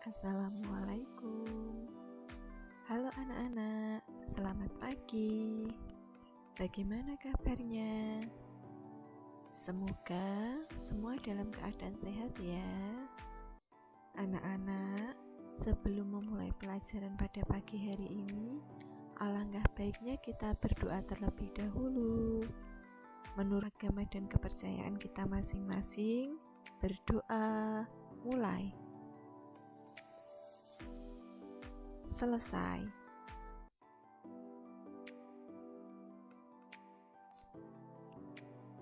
Assalamualaikum. Halo anak-anak, selamat pagi. Bagaimana kabarnya? Semoga semua dalam keadaan sehat ya. Anak-anak, sebelum memulai pelajaran pada pagi hari ini, alangkah baiknya kita berdoa terlebih dahulu. Menurut agama dan kepercayaan kita masing-masing, berdoa mulai. Selesai.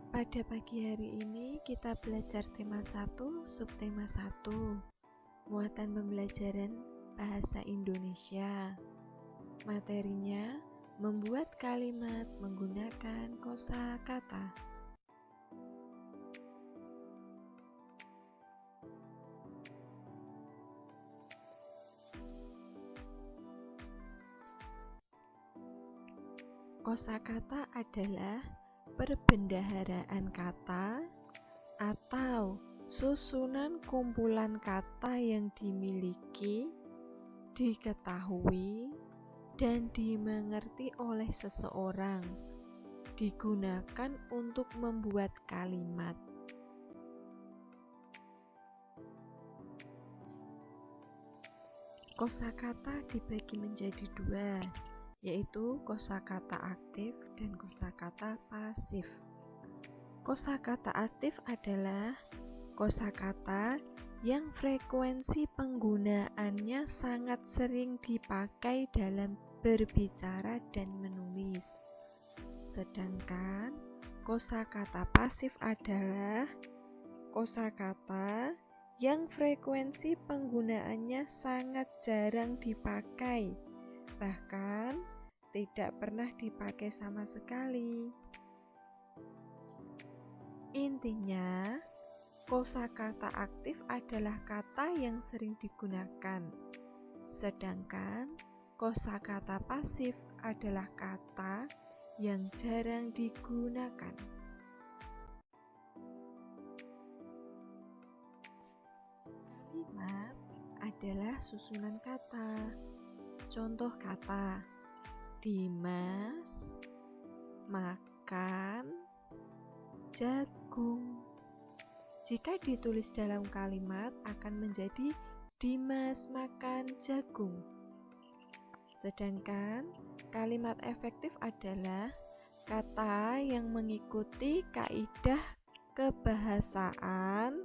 Pada pagi hari ini kita belajar tema 1, subtema 1, muatan pembelajaran bahasa Indonesia. Materinya membuat kalimat menggunakan kosakata. Kosakata adalah perbendaharaan kata atau susunan kumpulan kata yang dimiliki, diketahui, dan dimengerti oleh seseorang, digunakan untuk membuat kalimat. Kosakata dibagi menjadi dua, yaitu kosakata aktif dan kosakata pasif. Kosakata aktif adalah kosakata yang frekuensi penggunaannya sangat sering dipakai dalam berbicara dan menulis. Sedangkan kosakata pasif adalah kosakata yang frekuensi penggunaannya sangat jarang dipakai, bahkan tidak pernah dipakai sama sekali. Intinya, kosakata aktif adalah kata yang sering digunakan, sedangkan kosakata pasif adalah kata yang jarang digunakan. Kalimat adalah susunan kata. Contoh kata: Dimas makan jagung. Jika ditulis dalam kalimat akan menjadi Dimas makan jagung. Sedangkan kalimat efektif adalah kata yang mengikuti kaidah kebahasaan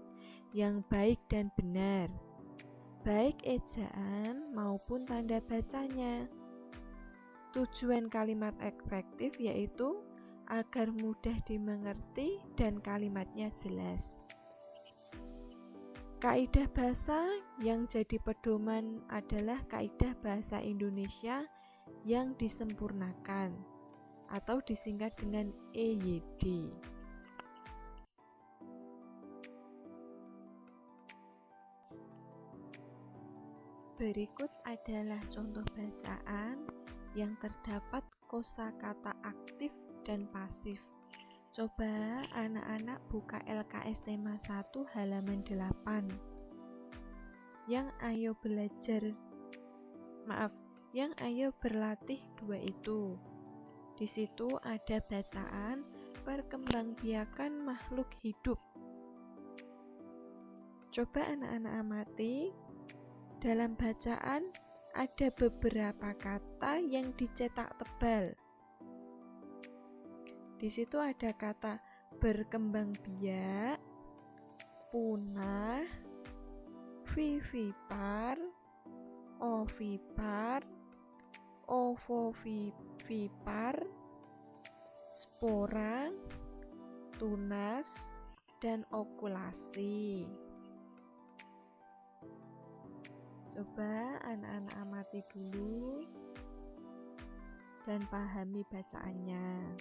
yang baik dan benar, baik ejaan maupun tanda bacanya. Tujuan kalimat efektif yaitu agar mudah dimengerti dan kalimatnya jelas. Kaidah bahasa yang jadi pedoman adalah kaidah bahasa Indonesia yang disempurnakan atau disingkat dengan EYD. Berikut adalah contoh bacaan yang terdapat kosakata aktif dan pasif. Coba anak-anak buka LKS tema 1 halaman 8. Yang ayo berlatih 2 itu. Di situ ada bacaan perkembangbiakan makhluk hidup. Coba anak-anak amati. Dalam bacaan ada beberapa kata yang dicetak tebal. Di situ ada kata berkembangbiak, punah, vivipar, ovipar, ovovivipar, spora, tunas, dan okulasi. Coba anak-anak amati dulu dan pahami bacaannya.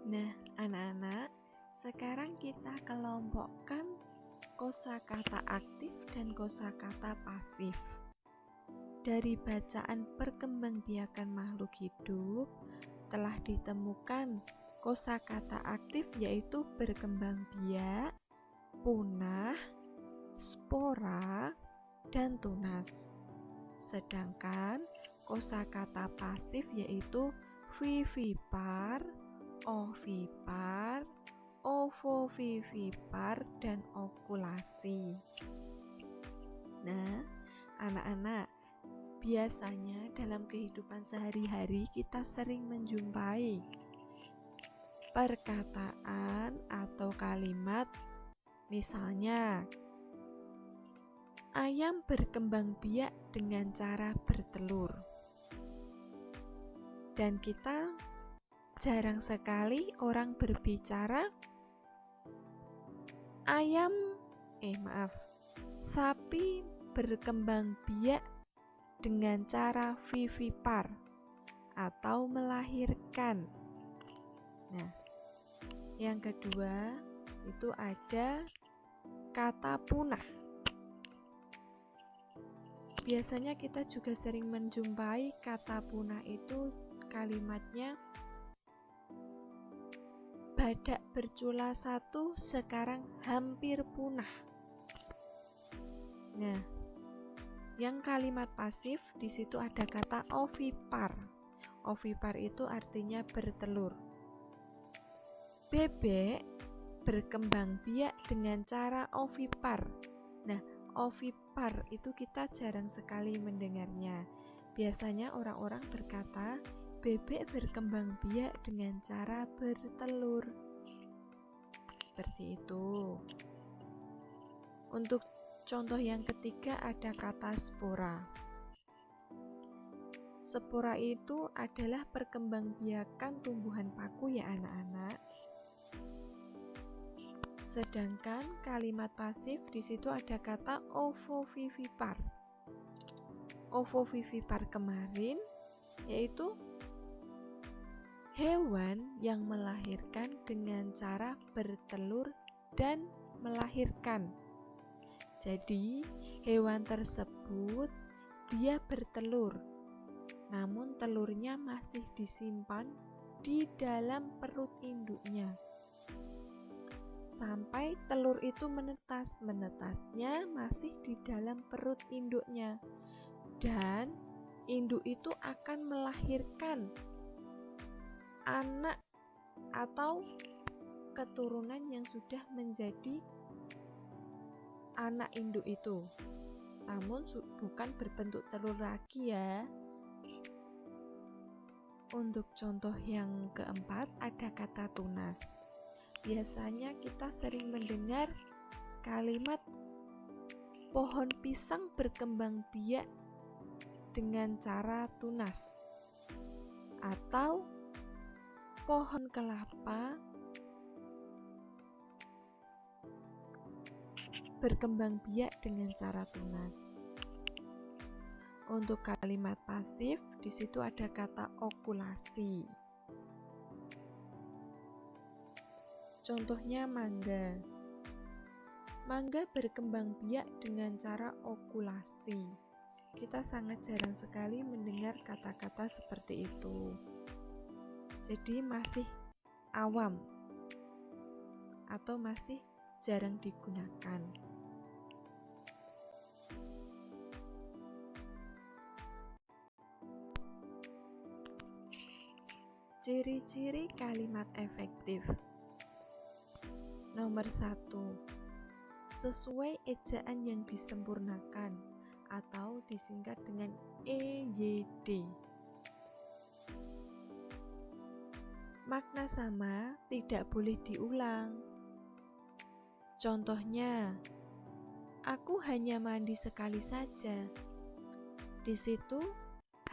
Nah, anak-anak, sekarang kita kelompokkan kosakata aktif dan kosakata pasif. Dari bacaan perkembangbiakan makhluk hidup, telah ditemukan kosakata aktif yaitu berkembang biak, punah, spora, dan tunas. Sedangkan kosakata pasif yaitu vivipar, ovipar, ovovivipar, dan okulasi. Nah, anak-anak, biasanya dalam kehidupan sehari-hari kita sering menjumpai perkataan atau kalimat, misalnya ayam berkembang biak dengan cara bertelur. Dan kita jarang sekali orang berbicara sapi berkembang biak dengan cara vivipar atau melahirkan. Nah, yang kedua itu ada kata punah. Biasanya kita juga sering menjumpai kata punah itu kalimatnya badak bercula satu sekarang hampir punah. Nah, yang kalimat pasif di situ ada kata ovipar. Ovipar itu artinya bertelur. Bebek berkembang biak dengan cara ovipar. Nah, ovipar itu kita jarang sekali mendengarnya. Biasanya orang-orang berkata bebek berkembang biak dengan cara bertelur. Seperti itu. Untuk contoh yang ketiga ada kata spora. Spora itu adalah perkembangbiakan tumbuhan paku ya anak-anak. Sedangkan kalimat pasif di situ ada kata ovovivipar. Ovovivipar kemarin yaitu hewan yang melahirkan dengan cara bertelur dan melahirkan. Jadi, hewan tersebut dia bertelur, namun telurnya masih disimpan di dalam perut induknya. Sampai telur itu menetas, menetasnya masih di dalam perut induknya. Dan induk itu akan melahirkan anak atau keturunan yang sudah menjadi anak induk itu, namun bukan berbentuk telur lagi ya. Untuk contoh yang keempat ada kata tunas. Biasanya kita sering mendengar kalimat pohon pisang berkembang biak dengan cara tunas, atau pohon kelapa berkembang biak dengan cara tunas. Untuk kalimat pasif, di situ ada kata okulasi. Contohnya mangga. Mangga berkembang biak dengan cara okulasi. Kita sangat jarang sekali mendengar kata-kata seperti itu. Jadi masih awam atau masih jarang digunakan. Ciri-ciri kalimat efektif. Nomor 1, sesuai ejaan yang disempurnakan atau disingkat dengan EYD. Makna sama, tidak boleh diulang. Contohnya, aku hanya mandi sekali saja. Di situ,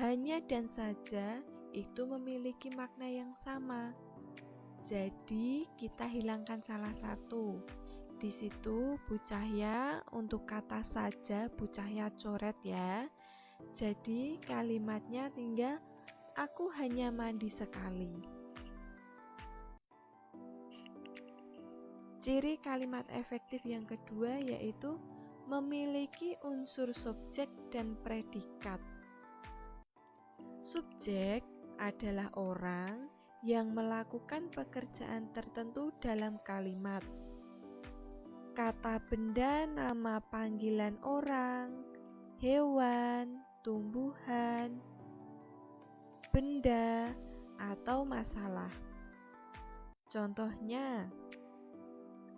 hanya dan saja itu memiliki makna yang sama. Jadi, kita hilangkan salah satu. Di situ, Bu Cahya untuk kata saja, Bu Cahya coret ya. Jadi, kalimatnya tinggal aku hanya mandi sekali. Ciri kalimat efektif yang kedua yaitu memiliki unsur subjek dan predikat. Subjek adalah orang yang melakukan pekerjaan tertentu dalam kalimat. Kata benda nama panggilan orang, hewan, tumbuhan, benda, atau masalah. Contohnya,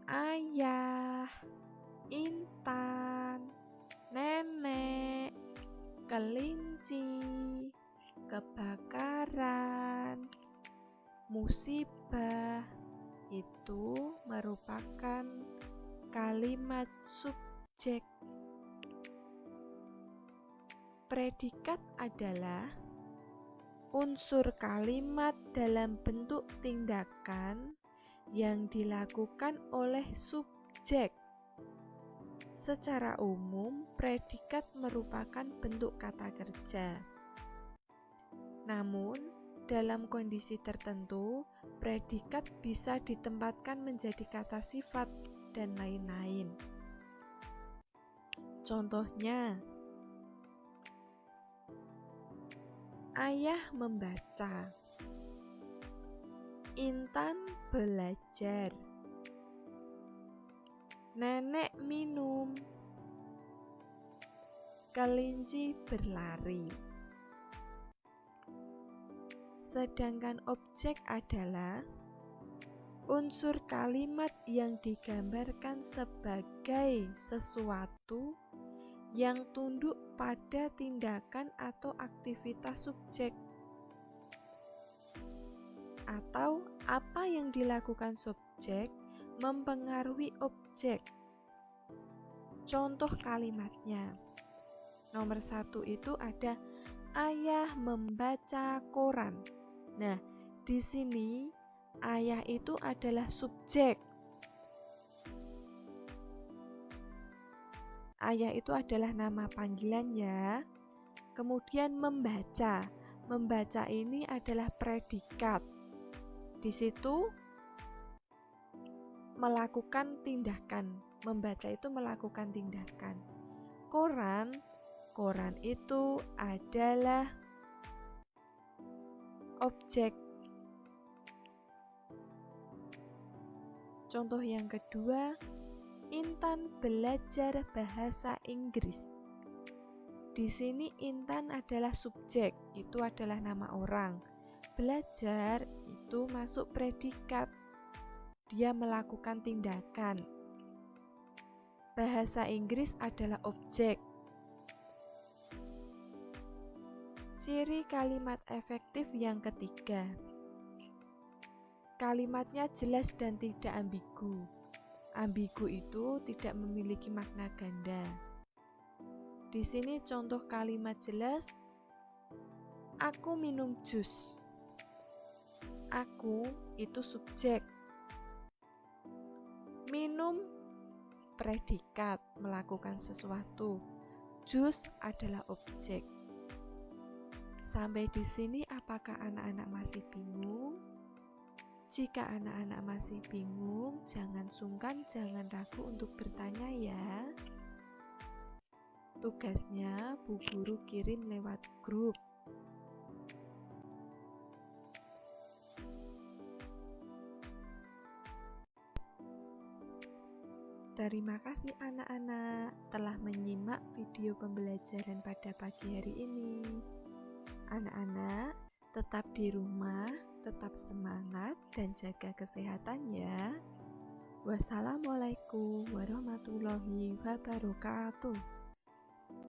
ayah, intan, nenek, kelinci, kebakaran, musibah. Itu merupakan kalimat subjek. Predikat adalah unsur kalimat dalam bentuk tindakan yang dilakukan oleh subjek. Secara umum, predikat merupakan bentuk kata kerja. Namun, dalam kondisi tertentu, predikat bisa ditempatkan menjadi kata sifat dan lain-lain. Contohnya, ayah membaca, intan belajar, nenek minum, kelinci berlari. Sedangkan objek adalah unsur kalimat yang digambarkan sebagai sesuatu yang tunduk pada tindakan atau aktivitas subjek, atau apa yang dilakukan subjek mempengaruhi objek. Contoh kalimatnya, nomor 1 itu ada ayah membaca koran. Nah, di sini ayah itu adalah subjek. Ayah itu adalah nama panggilan ya. Kemudian membaca. Membaca ini adalah predikat. Di situ melakukan tindakan. Membaca itu melakukan tindakan. Koran itu adalah objek. Contoh yang kedua, Intan belajar bahasa Inggris. Di sini Intan adalah subjek, itu adalah nama orang. Belajar itu masuk predikat. Dia melakukan tindakan. Bahasa Inggris adalah objek. Ciri kalimat efektif yang ketiga. Kalimatnya jelas dan tidak ambigu. Ambigu itu tidak memiliki makna ganda. Di sini contoh kalimat jelas, aku minum jus. Aku itu subjek. Minum predikat, melakukan sesuatu. Jus adalah objek. Sampai di sini apakah anak-anak masih bingung? Jika anak-anak masih bingung, jangan sungkan, jangan ragu untuk bertanya ya. Tugasnya Bu Guru kirim lewat grup. Terima kasih anak-anak telah menyimak video pembelajaran pada pagi hari ini. Anak-anak, tetap di rumah, tetap semangat dan jaga kesehatan ya. Wassalamualaikum warahmatullahi wabarakatuh.